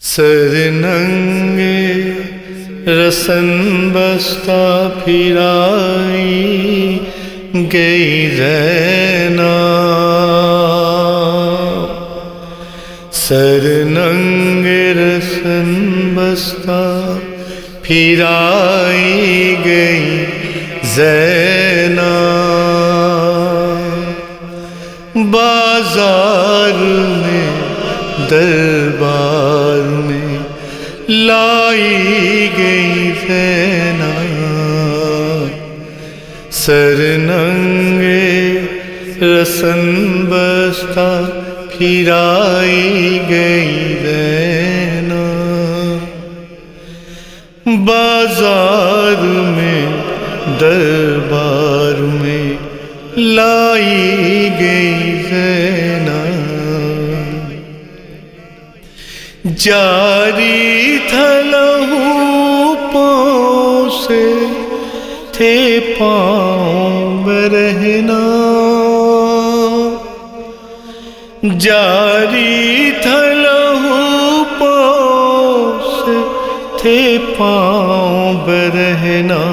سر ننگے رسن بستہ پھرائی گئی زینب، سر ننگے رسن بستہ پھرائی گئی زینب، بازار میں دربار میں لائی گئی زینب، سر ننگے رسن بستہ پھرائی گئی زینب، بازار میں دربار میں لائی گئی زینب، جاری تھا لہو پاؤں سے تھے پاؤں برہنا، جاری تھا لہو پاؤں سے تھے پاؤں برہنا،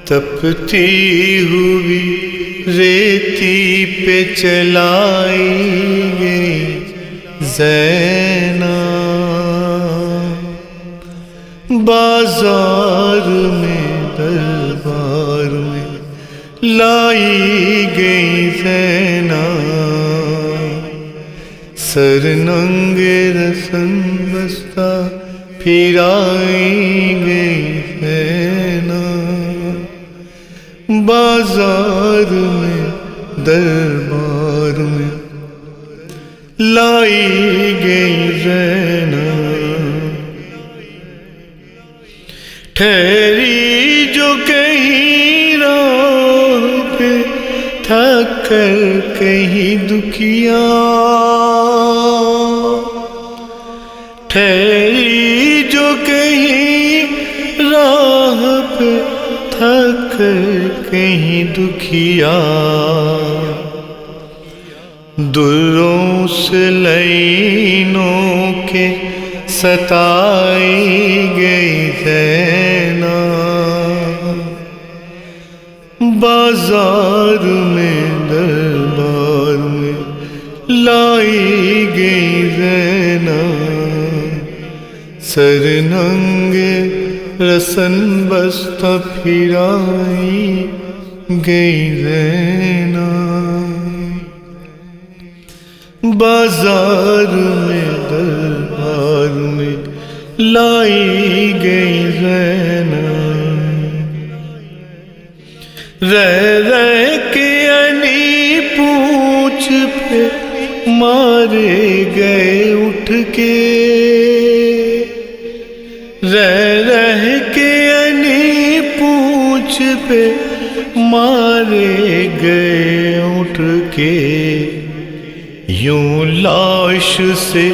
تپتی ہوئی ریتی پہ چلائی گئی زینب، بازار میں دربار میں لائی گئی زینب، سر ننگے رسن بستہ پھرائی گئی زینب، بازار میں دربار میں لائی گئی زینب، ٹھہری جو کہیں راہ پہ تھک کر کہیں دکھیا، ٹھہری جو کہیں راہ پہ تھک کر کہیں دکھیا، دروں سے لینوں کے ستائی گئی زینب، بازار میں دربار میں لائی گئی زینب، سر ننگے رسن بستہ پھرائی گئی زینب، بازار میں دربار میں لائی گئی زینب، رہ رہ کے علی پونچھ پہ مارے گئے اٹھ کے، رہ رہ کے علی پونچھ پہ مارے گئے اٹھ کے، یوں لاش سے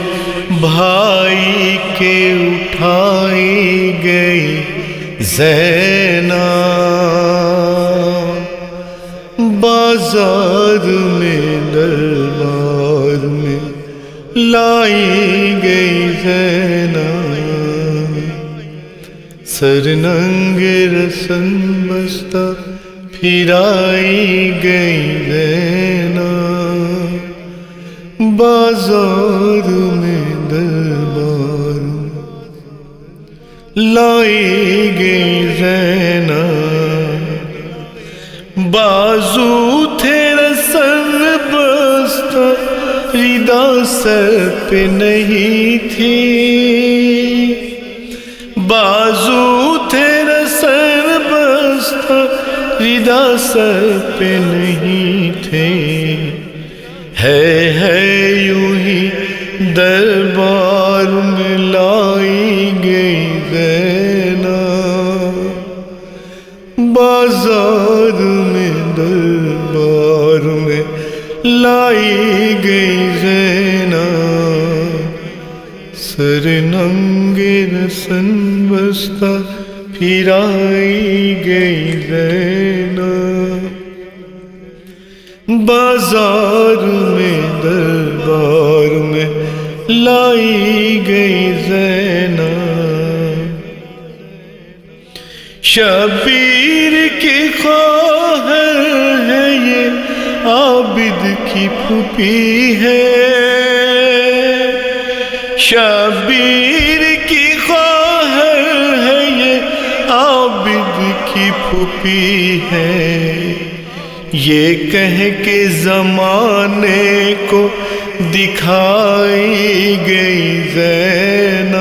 بھائی کے اٹھائی گئی زینب، بازار میں دربار میں لائی گئی زینب، سر ننگے رسن بستہ پھرائی گئی زینب، بازار میں دربار لائی گئی زینب، بازو تھے رسن بستہ ردا سر پہ نہیں تھی، بازو تھے رسن بستہ ردا سر پہ نہیں تھے، ہے یوں ہی دربار میں لائی گئی زینب، بازار میں دربار میں لائی گئی زینب، سر ننگے رسن بستہ پھرائی گئی زینب، بازار میں دربار میں لائی گئی زینب، شبیر کی خواہر ہے یہ عابد کی پھوپھی ہے، شبیر کی خواہر ہے یہ عابد کی پھوپھی ہے، یہ کہہ کے زمانے کو دکھائی گئی زینب،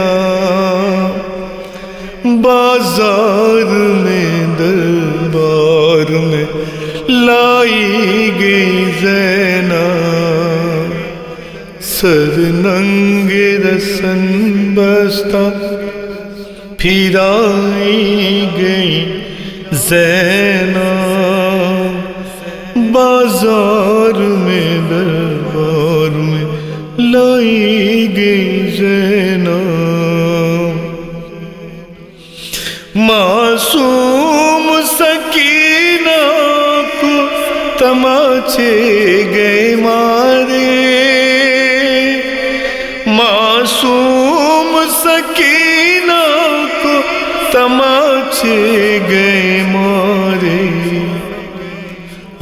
بازار میں دربار میں لائی گئی زینب، سر ننگے رسن بستہ پھرائی گئی زینب، بازار میں دربار میں لائی گئی زینب، معصوم سکینہ کو تماچے گئے مارے، معصوم سکینہ کو تماچے گئے مارے،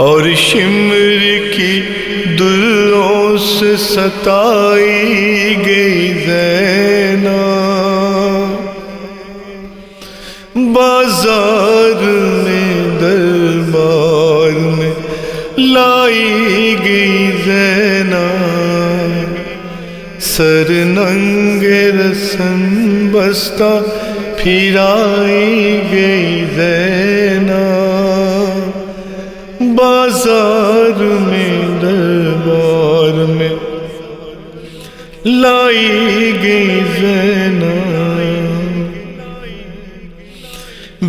اور شمر کی دلوں سے ستائی گئی زینب، بازار میں دربار میں لائی گئی زینب، سر ننگے رسن بستہ پھرائی گئی زینب، بازار میں دربار میں لائی گئی زینب،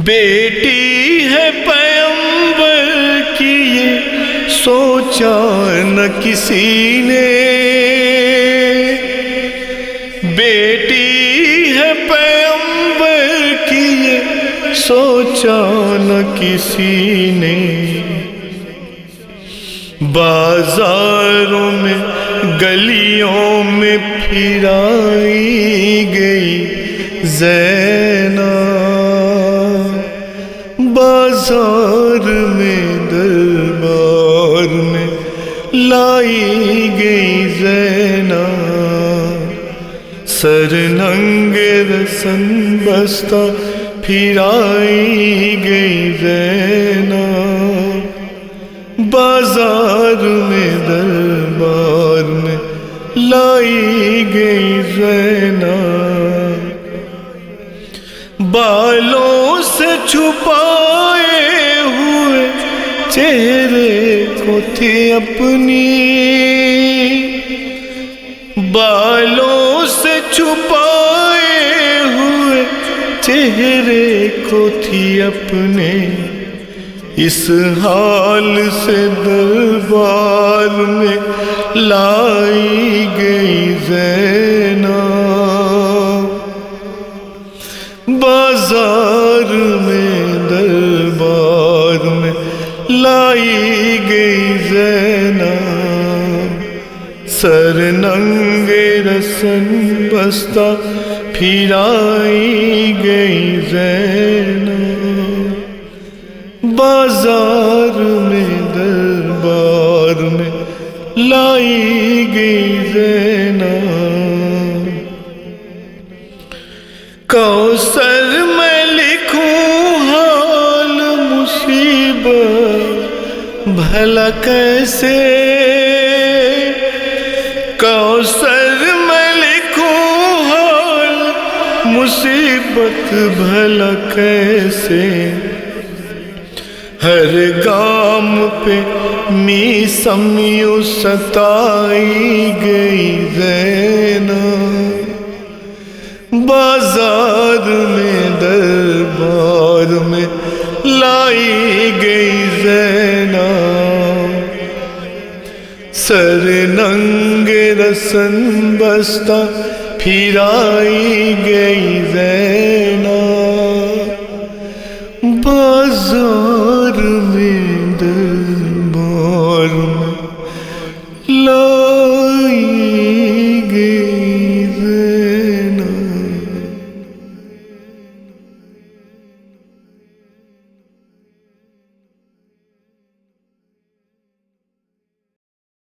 بیٹی ہے پیغمبر کی یہ سوچا نہ کسی نے، بیٹی ہے پیغمبر کی یہ سوچا نہ کسی نے، بازاروں میں گلیوں میں پھرائی گئی زینب، بازار میں دربار میں لائی گئی زینب، سر ننگے رسن بستہ پھرائی گئی زینب، بازار میں دربار میں لائی گئی زینب، بالوں سے چھپائے ہوئے چہرے کو تھی اپنی، بالوں سے چھپائے ہوئے چہرے کو تھی اپنے، اس حال سے دربار میں لائی گئی زینب، بازار میں دربار میں لائی گئی زینب، سر ننگے رسن بستہ پھرائی گئی زینب، بازار میں دربار میں لائی گئی زینب، کوثر میں لکھوں حال مصیبت بھلا کیسے، کوثر میں لکھوں حال مصیبت بھلا کیسے، ہر گام پہ میسم یوں ستائی گئی زینب، بازار میں دربار میں لائی گئی زینب، سر ننگے رسن بستہ پھرائی گئی زینب،